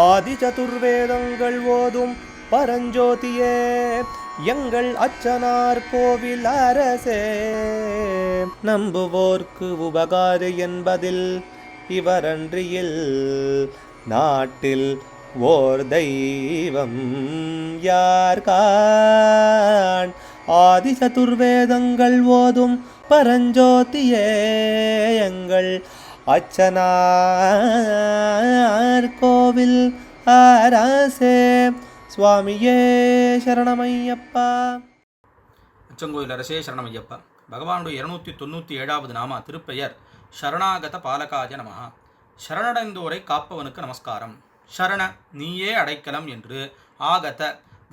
ஆதி சதுர்வேதங்கள் ஓதும் பரஞ்சோதியே எங்கள் அச்சனார் கோவில் அரசே. நம்புவோர்க்கு உபகாரி என்பதில் இவரன்றியில் நாட்டில் ஓர் தெய்வம் யார்கான். ஆதி சதுர்வேதங்கள் ஓதும் பரஞ்சோதியே எங்கள் அச்சனார் கோவில் அரசே. சுவாமியே சரணமையப்பா. அச்சங்கோயில் அரசே சரணமையப்பா. பகவானுடைய 297வது நாமா திருப்பெயர் சரணாகத பாலகாய நமஹ. சரணடைந்தோரை காப்பவனுக்கு நமஸ்காரம். சரண நீயே அடைக்கலம் என்று, ஆகத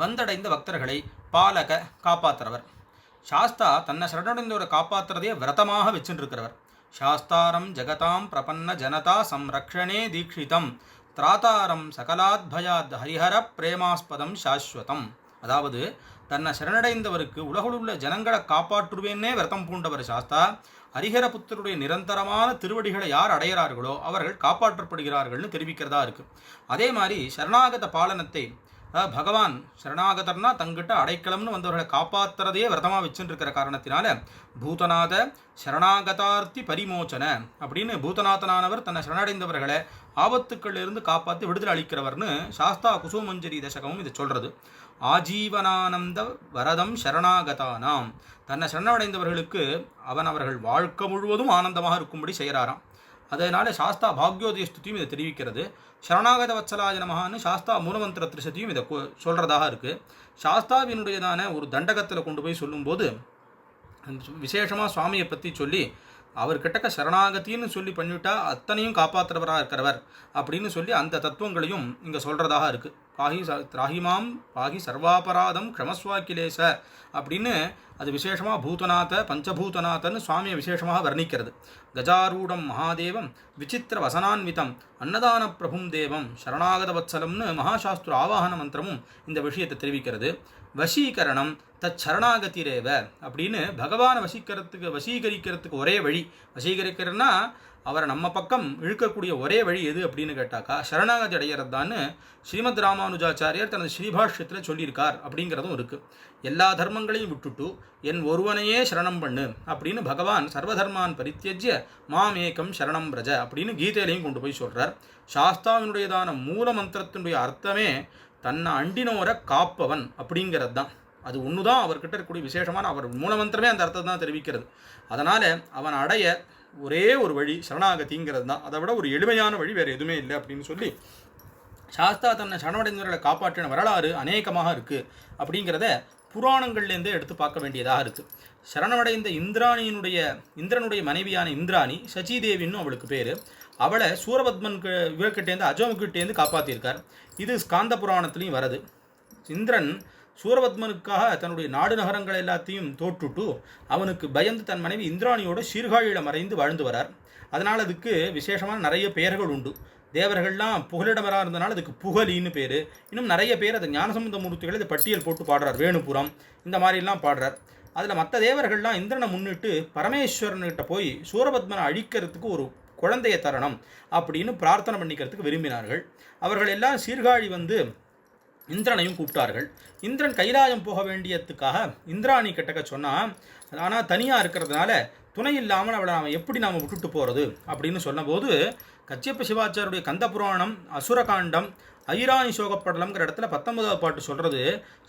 வந்தடைந்த பக்தர்களை, பாலக காப்பாற்றுறவர். சாஸ்தா தன்னை சரணடைந்தோரை காப்பாற்றுறதையே விரதமாக வச்சுருக்கிறவர். சாஸ்தாரம் ஜெகதாம் பிரபன்ன ஜனதா சம்ரக்ஷணே தீட்சிதம் திராதாரம் சகலாத்பயாத் ஹரிஹர பிரேமாஸ்பதம் சாஸ்வதம். அதாவது தன்னை சரணடைந்தவருக்கு உலகிலுள்ள ஜனங்களை காப்பாற்றுவேன்னே விரதம் பூண்டவர் சாஸ்தா. ஹரிஹரபுத்தருடைய நிரந்தரமான திருவடிகளை யார் அடைகிறார்களோ அவர்கள் காப்பாற்றப்படுகிறார்கள்னு தெரிவிக்கிறதா இருக்கு. அதே மாதிரி சரணாகத பாலனத்தை பகவான் சரணாகதர்னா தங்கிட்ட அடைக்கலம்னு வந்தவர்களை காப்பாற்றுறதையே விரதமாக வச்சுருக்கிற காரணத்தினால பூதநாத சரணாகதார்த்தி பரிமோச்சன அப்படின்னு பூதநாதனானவர் தன்னை சரணடைந்தவர்களை ஆபத்துக்களிலிருந்து காப்பாற்றி விடுதலை அளிக்கிறவர்னு சாஸ்தா குசுமஞ்சரி தசகமும் இதை சொல்கிறது. ஆஜீவனானந்த வரதம் சரணாகதானாம். தன்னை சரணடைந்தவர்களுக்கு அவர்கள் வாழ்க்கை முழுவதும் ஆனந்தமாக இருக்கும்படி செய்கிறாராம். அதனால சாஸ்தா பாக்யோதய ஸ்துதியும் இதை தெரிவிக்கிறது. சரணாகத வத்சலாய நமஹான்னு சாஸ்தா மூலமந்திர திரிசதியும் இதை சொல்கிறதாக இருக்குது. சாஸ்தாவினுடையதான ஒரு தண்டகத்தில் கொண்டு போய் சொல்லும்போது விசேஷமாக சுவாமியை பற்றி சொல்லி அவர்கிட்டக்க சரணாகத்தின்னு சொல்லி பண்ணிவிட்டா அத்தனையும் காப்பாற்றுறவராக இருக்கிறவர் அப்படின்னு சொல்லி அந்த தத்துவங்களையும் இங்கே சொல்கிறதாக இருக்குது. ராகிமாம் பாகி சர்வாபராதம் க்ஷமஸ்வாக்கிலேச அப்படின்னு அது விசேஷமாக பூதநாத பஞ்சபூதநாதன்னு சுவாமியை விசேஷமாக வர்ணிக்கிறது. கஜாரூடம் மகாதேவம் விசித்திர வசனான்விதம் அன்னதான பிரபும் தேவம் சரணாகத வத்சலம்னு மகாசாஸ்திர ஆவாகன மந்திரமும் இந்த விஷயத்தை தெரிவிக்கிறது. வசீகரணம் தச்சரணாகதிரேவ அப்படின்னு பகவானை வசீகரிக்கிறதுக்கு ஒரே வழி, வசீகரிக்கிறன்னா அவரை நம்ம பக்கம் இழுக்கக்கூடிய ஒரே வழி எது அப்படின்னு கேட்டாக்கா சரணாகதி அடைகிறது தான் ஸ்ரீமத் ராமானுஜாச்சாரியர் தனது ஸ்ரீபாஷ்யத்தில் சொல்லியிருக்கார் அப்படிங்கிறதும் இருக்குது. எல்லா தர்மங்களையும் விட்டுட்டு என் ஒருவனையே சரணம் பண்ணு அப்படின்னு பகவான் சர்வதர்மான் பரித்தியஜ்ய மாம் ஏகம் சரணம் பிரஜ அப்படின்னு கீதையிலையும் கொண்டு போய் சொல்கிறார். சாஸ்தாவினுடையதான மூல மந்திரத்தினுடைய அர்த்தமே தன்னை அண்டினோரை காப்பவன் அப்படிங்கிறது தான். அது ஒன்று தான் அவர்கிட்ட இருக்கக்கூடிய விசேஷமான அவர் மூலமந்திரமே அந்த அர்த்தத்தை தான் தெரிவிக்கிறது. அதனால் அவன் அடைய ஒரே ஒரு வழி சரணாகதிங்கிறது தான். அதை விட ஒரு எளிமையான வழி வேறு எதுவுமே இல்லை அப்படின்னு சொல்லி சாஸ்தா தன்னை சரணடைந்தவர்களை காப்பாற்றின வரலாறு அநேகமாக இருக்குது அப்படிங்கிறத புராணங்கள்லேருந்தே எடுத்து பார்க்க வேண்டியதாக இருக்குது. சரணமடைந்த இந்திரனுடைய மனைவியான இந்திராணி சச்சிதேவின்னு அவளுக்கு பேர். அவளை சூரபத்மன் இவர்கிட்டேருந்து அஜோமுக்கிட்டேருந்து காப்பாற்றியிருக்கார். இது ஸ்காந்த புராணத்துலேயும் வருது. இந்திரன் சூரபத்மனுக்காக தன்னுடைய நாடு நகரங்கள் எல்லாத்தையும் தோற்றுட்டு அவனுக்கு பயந்து தன் மனைவி இந்திராணியோட சீர்காழியில் மறைந்து வாழ்ந்து வரார். அதனால் அதுக்கு விசேஷமான நிறைய பெயர்கள் உண்டு. தேவர்கள்லாம் புகலிடமராக இருந்தனால அதுக்கு புகலின்னு பேர். இன்னும் நிறைய பேர் அதை ஞானசம்பந்த மூர்த்திகளை இதை பட்டியல் போட்டு பாடுறார். வேணுபுரம் இந்த மாதிரிலாம் பாடுறார். அதில் மற்ற தேவர்கள்லாம் இந்திரனை முன்னிட்டு பரமேஸ்வரன்கிட்ட போய் சூரபத்மனை அழிக்கிறதுக்கு ஒரு குழந்தைய தரணும் அப்படின்னு பிரார்த்தனை பண்ணிக்கிறதுக்கு விரும்பினார்கள். அவர்கள் எல்லாம் சீர்காழி வந்து இந்திரனையும் கூப்பிட்டார்கள். இந்திரன் கைலாயம் போக வேண்டியதுக்காக இந்திராணி கிட்டக்க சொன்னால், ஆனால் தனியாக இருக்கிறதுனால துணை இல்லாமல் அவளை எப்படி நாம் விட்டுட்டு போகிறது அப்படின்னு சொன்னபோது கச்சியப்ப சிவாச்சாரியுடைய கந்த புராணம் அசுரகாண்டம் ஐராணி சோகப்படலம்ங்கிற இடத்துல 19வது பாட்டு சொல்கிறது,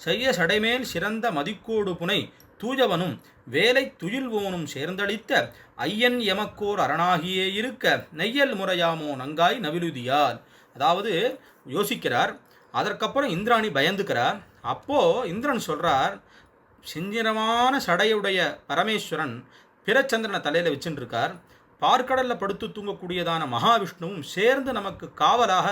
செய்ய சடைமேல் சிறந்த மதிக்கோடு புனை தூயவனும் வேலை துயில்வோனும் சேர்ந்தளித்த ஐயன் எமக்கோர் அரணாகியே இருக்க நெய்யல் முறையாமோ நங்காய் நவிலுதியால். அதாவது யோசிக்கிறார். அதற்கப்புறம் இந்திராணி பயந்துக்கிறார். அப்போது இந்திரன் சொல்கிறார், செஞ்சிரமான சடையுடைய பரமேஸ்வரன் பிறச்சந்திரனை தலையில் வச்சுருக்கார். பார்க்கடலில் படுத்து தூங்கக்கூடியதான மகாவிஷ்ணுவும் சேர்ந்து நமக்கு காவலாக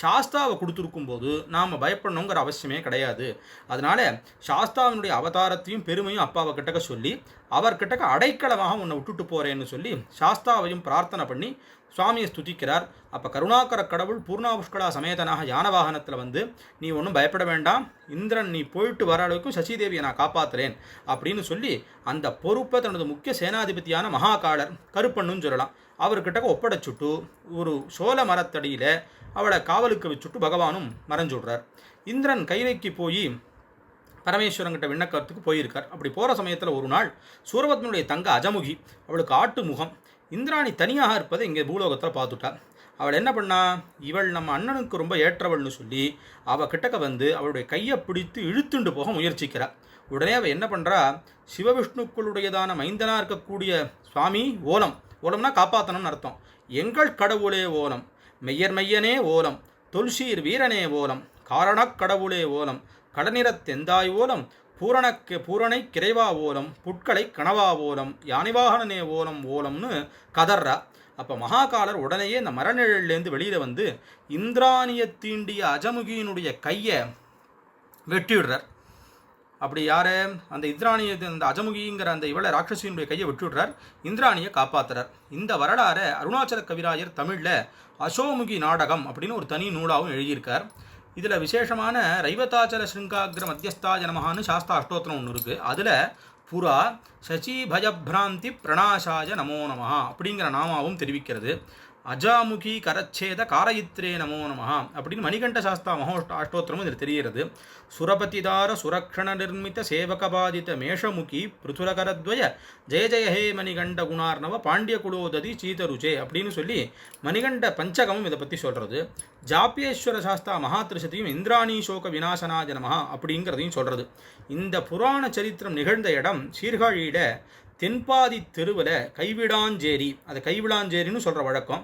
சாஸ்தாவை கொடுத்துருக்கும் போது நாம் பயப்படணுங்கிற அவசியமே கிடையாது. அதனால் சாஸ்தாவினுடைய அவதாரத்தையும் பெருமையும் அப்பாவை கிட்டக்க சொல்லி அவர்கிட்டக்க அடைக்கலமாக உன்னை விட்டுட்டு போகிறேன்னு சொல்லி சாஸ்தாவையும் பிரார்த்தனை பண்ணி சுவாமியை ஸ்துதிக்கிறார். அப்போ கருணாகர கடவுள் பூர்ணாபுஷ்கலா சமேதனாக யான வாகனத்தில் வந்து, நீ ஒன்றும் பயப்பட வேண்டாம், இந்திரன் நீ போயிட்டு வர அளவுக்கும் சசிதேவியை நான் காப்பாற்றுறேன் அப்படின்னு சொல்லி அந்த பொறுப்பை தனது முக்கிய சேனாதிபதியான மகாகாலர் கருப்பண்ணுன்னு சொல்லலாம் அவர்கிட்ட ஒப்படைச்சுட்டு ஒரு சோழ மரத்தடியில் அவளை காவலுக்கு வச்சுட்டு பகவானும் மறைஞ்சுடுறார். இந்திரன் கைலைக்கு போய் பரமேஸ்வரங்கிட்ட விண்ணக்கத்துக்கு போயிருக்கார். அப்படி போகிற சமயத்தில் ஒரு நாள் சூரபத்மனுடைய தங்க அஜமுகி, அவளுக்கு ஆட்டு முகம், இந்திராணி தனியாக இருப்பதை இங்கே பூலோகத்தில் பார்த்துட்டா. அவள் என்ன பண்ணா, இவள் நம்ம அண்ணனுக்கு ரொம்ப ஏற்றவள்னு சொல்லி அவள் கிட்டக்க வந்து அவளுடைய கையை பிடித்து இழுத்துண்டு போக முயற்சிக்கிறாள். உடனே அவள் என்ன பண்ணுறா, சிவவிஷ்ணுக்களுடையதான மைந்தனாக இருக்கக்கூடிய சுவாமி ஓலம், ஓலம்னா காப்பாற்றணும்னு அர்த்தம், எங்கள் கடவுளே ஓலம், மெய்யர் மையனே ஓலம், தொல்சீர் வீரனே ஓலம், காரணக் கடவுளே ஓலம், கடநிறத்தெந்தாய் ஓலம், பூரணை கிரைவா ஓலம், புட்களை கனவா ஓலம், யானைவாகனே ஓலம் ஓலம்னு கதர்றா. அப்போ மகாகாலர் உடனேயே இந்த மரநிழல்லேருந்து வெளியில் வந்து இந்திராணியை தீண்டிய அஜமுகியினுடைய கையை வெட்டிவிடுறார். அப்படி யார், அந்த இந்திராணியை, அந்த அஜமுகிங்கிற அந்த இவளை ராட்சசியினுடைய கையை விட்டுவிடுறார், இந்திராணியை காப்பாற்றுறார். இந்த வரலாறை அருணாச்சல கவிராயர் தமிழில் அசோமுகி நாடகம் அப்படின்னு ஒரு தனி நூலாகவும் எழுதியிருக்கார். இதில் விசேஷமான ரைவதாச்சல ஸ்ருங்காகிர மத்தியஸ்தாய நமஹான்னு சாஸ்தா அஷ்டோத்திரம் ஒன்று இருக்குது. அதில் புறா சசி பயபிராந்தி பிரணாசாய நமோ நமஹா அப்படிங்கிற நாமாவும் தெரிவிக்கிறது. அஜாமுகி கரச்சேத காரயித்ரே நமோ நமஹா அப்படின்னு மணிகண்ட சாஸ்தா அஷ்டோத்திரமும் இதில் தெரிகிறது. சுரபதிதார சுரக்ஷண நிர்மித சேவகபாதித மேஷமுகி பிருதுரகரத்வய ஜெய ஜெய ஹே மணிகண்ட குணார்ணவ பாண்டிய குலோததி சீதருச்சே அப்படின்னு சொல்லி மணிகண்ட பஞ்சகமும் இதை பற்றி சொல்கிறது. ஜாப்பியேஸ்வர சாஸ்தா மகாத்ரிசதியும் இந்திராணி சோக விநாசனாய நமஹா அப்படிங்கிறதையும் சொல்கிறது. இந்த புராண சரித்திரம் நிகழ்ந்த இடம் சீர்காழியில தென்பாதி தெருவில் கைவிடாஞ்சேரி, அதை கைவிடாஞ்சேரின்னு சொல்கிற வழக்கம்.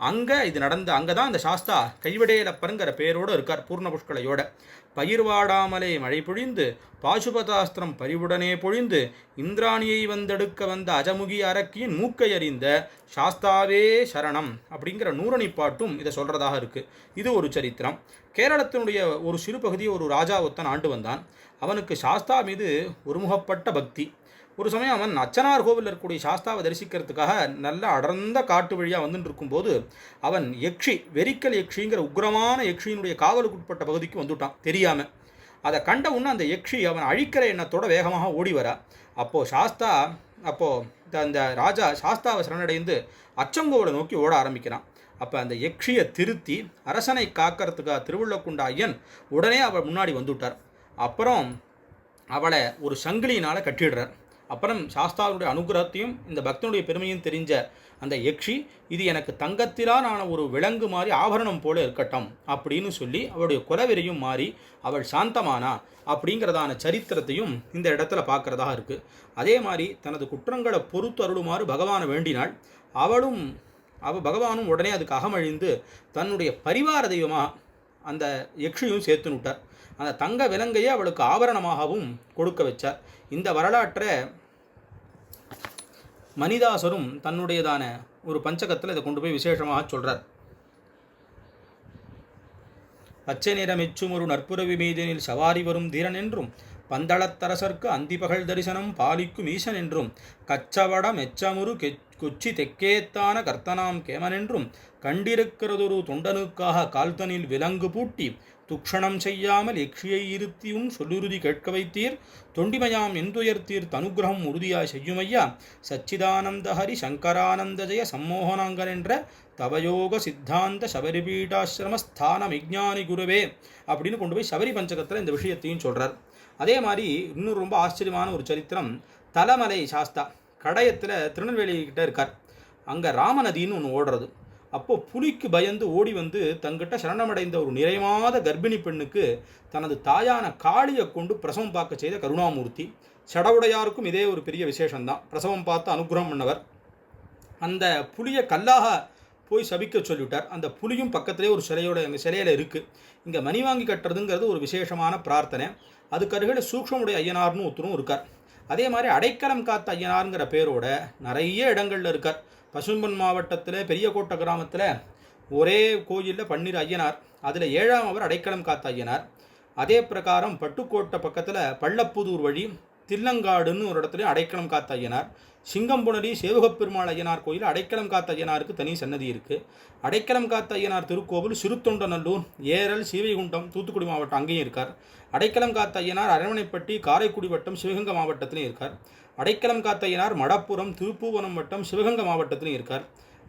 அங்கே இது அங்கே தான் அந்த சாஸ்தா கைவிடையலப்பருங்கிற பேரோடு இருக்கார் பூர்ணபுஷ்கலையோட. பயிர்வாடாமலே மழை பொழிந்து பாசுபதாஸ்திரம் பரிவுடனே பொழிந்து இந்திராணியை வந்தெடுக்க வந்த அஜமுகி அரக்கியின் மூக்கை அறிந்த சாஸ்தாவே சரணம் அப்படிங்கிற நூறணி பாட்டும் இதை சொல்கிறதாக இருக்குது. இது ஒரு சரித்திரம். கேரளத்தினுடைய ஒரு சிறு பகுதியை ஒரு ராஜா ஒருத்தன் ஆண்டு வந்தான். அவனுக்கு சாஸ்தா மீது ஒருமுகப்பட்ட பக்தி. ஒரு சமயம் அவன் அச்சனார் கோவில் இருக்கக்கூடிய சாஸ்தாவை தரிசிக்கிறதுக்காக நல்ல அடர்ந்த காட்டு வழியாக வந்துட்டு இருக்கும்போது அவன் யக்ஷி, வெறிக்கல் யக்ஷிங்கிற உக்ரமான யக்ஷியினுடைய காவலுக்குட்பட்ட பகுதிக்கு வந்துட்டான் தெரியாமல். அதை கண்ட உடனே அந்த யக்ஷி அவன் அழிக்கிற எண்ணத்தோட வேகமாக ஓடி வரா. அப்போது அந்த ராஜா சாஸ்தாவை சரணடைந்து அச்சங்கோவலை நோக்கி ஓட ஆரம்பிக்கிறான். அப்போ அந்த யக்ஷியை திருத்தி அரசனை காக்கிறதுக்காக திருவுள்ளக்குண்ட ஐயன் உடனே அவள் முன்னாடி வந்துவிட்டார். அப்புறம் அவளை ஒரு சங்கிலியினால் கட்டிடுறார். அப்புறம் சாஸ்தாவுடைய அனுகிரகத்தையும் இந்த பக்தனுடைய பெருமையும் தெரிஞ்ச அந்த யக்ஷி, இது எனக்கு தங்கத்திலான ஒரு விலங்கு மாதிரி ஆபரணம் போல இருக்கட்டும் அப்படின்னு சொல்லி அவளுடைய குலவெறியும் மாறி அவள் சாந்தமானா அப்படிங்கிறதான சரித்திரத்தையும் இந்த இடத்துல பார்க்குறதாக இருக்குது. அதே மாதிரி தனது குற்றங்களை பொறுத்து அருளுமாறு பகவானை வேண்டினாள். பகவானும் உடனே அதுக்கு அகமழிந்து தன்னுடைய பரிவார தெய்வமாக அந்த யக்ஷியும் சேர்த்து விட்டார். அந்த தங்க விலங்கையே அவளுக்கு ஆபரணமாகவும் கொடுக்க வச்சார். இந்த வரலாற்றை மணிதாசரும் தன்னுடையதான ஒரு பஞ்சகத்தில் இதை கொண்டு போய் விசேஷமாக சொல்கிறார். பச்சை நிறமெச்சும் ஒரு நற்புறவி மீதினில் சவாரி வரும் தீரன் என்றும் பந்தளத்தரசர்க்கு அந்திபகல் தரிசனம் பாலிக்கும் ஈசன் என்றும் கச்சவடம் எச்சமுரு கொச்சி தெக்கேத்தான கர்த்தனாம் கேமனென்றும் கண்டிருக்கிறதொரு தொண்டனுக்காக கால்தனில் விலங்கு பூட்டி துக்ஷணம் செய்யாமல் யக்ஷியை இருத்தியும் சொல்லுறுதி கேட்க வைத்தீர் தொண்டிமயாம் எந்துயர்த்தீர் தனுகிரகம் உறுதியாய் செய்யுமையா சச்சிதானந்த ஹரி சங்கரானந்த ஜெய சம்மோகனாங்கன் என்ற தவயோக சித்தாந்த சபரிபீட்டாசிரமஸ்தான விஜானி குருவே அப்படின்னு கொண்டு போய் சபரி பஞ்சகத்தில் இந்த விஷயத்தையும் சொல்கிறார். அதே மாதிரி இன்னொரு ரொம்ப ஆச்சரியமான ஒரு சரித்திரம், தலமலை சாஸ்தா கடையத்தில் திருநெல்வேலிக்கிட்ட இருக்கார். அங்கே ராமநதின்னு ஒன்று ஓடுறது. அப்போது புலிக்கு பயந்து ஓடி வந்து தங்கிட்ட சரணமடைந்த ஒரு நிறைமாத கர்ப்பிணி பெண்ணுக்கு தனது தாயான காளியை கொண்டு பிரசவம் பார்க்க செய்த கருணாமூர்த்தி. சடவுடையாருக்கும் இதே ஒரு பெரிய விசேஷம்தான். பிரசவம் பார்த்து அனுகிரகம் பண்ணவர். அந்த புலியை கல்லாக போய் சபிக்க சொல்லிவிட்டார். அந்த புலியும் பக்கத்திலே ஒரு எங்கள் சிலையில் இருக்குது. இங்கே மணி வாங்கி கட்டுறதுங்கிறது ஒரு விசேஷமான பிரார்த்தனை. அதுக்கு அருகில் சூக்ஷ்மமுடைய ஐயனார்னு ஒருத்தரும் இருக்கார். அதே மாதிரி அடைக்கலம் காத்த ஐயனாருங்கிற பேரோட நிறைய இடங்களில் இருக்கார். பசும்பன் மாவட்டத்தில் பெரியகோட்டை கிராமத்தில் ஒரே கோயிலில் 12 ஐயனார், அதில் 7ஆம் அவர் அடைக்கலம் காத்த ஐயனார். அதே பிரகாரம் பட்டுக்கோட்டை பக்கத்தில் பள்ளப்புதூர் வழி தில்லங்காடுன்னு ஒரு இடத்துலையும் அடைக்கலம் காத்த ஐயனார், சிங்கம்புணரி சேவகப்பெருமாள் ஐயனார் கோயில் அடைக்கலம் காத்த ஐயனாருக்கு தனி சன்னதி இருக்குது. அடைக்கலம் காத்த ஐயனார் திருக்கோவில் சிறுத்தொண்டநல்லூர், ஏரல், ஸ்ரீவைகுண்டம், தூத்துக்குடி மாவட்டம் அங்கேயும் இருக்கார். அடைக்கலம் காத்த ஐயனார் அரவணைப்பட்டி, காரைக்குடி வட்டம், சிவகங்கை மாவட்டத்திலையும் இருக்கார். அடைக்கலம் காத்த ஐயனார் மடப்புரம், திருப்பூவனம் வட்டம், சிவகங்கை மாவட்டத்திலையும் இருக்கார்.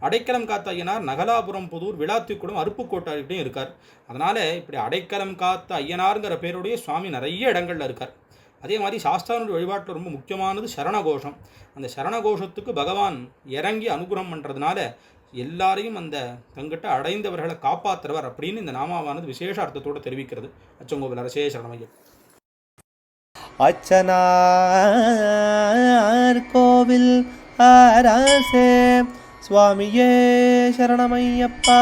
அடைக்கலம் காத்த ஐயனார் நகலாபுரம், புதூர், விளாத்திக்குளம், அருப்புக்கோட்டையிட்டையும் இருக்கார். அதனால் இப்படி அடைக்கலம் காத்த ஐயனாருங்கிற பேருடைய சுவாமி நிறைய இடங்களில் இருக்கார். அதே மாதிரி சாஸ்தானுடைய வழிபாட்டில் ரொம்ப முக்கியமானது சரணகோஷம். அந்த சரணகோஷத்துக்கு பகவான் இறங்கி அனுகிரகம் பண்ணுறதுனால எல்லாரையும் அந்த தங்கிட்ட அடைந்தவர்களை காப்பாற்றுறவர் அப்படின்னு இந்த நாமாவானது விசேஷ அர்த்தத்தோடு தெரிவிக்கிறது. அச்சங்கோவில் அரசே சரணமையப்பா. அச்சனார் கோவில் அரசே சுவாமியே சரணமையப்பா.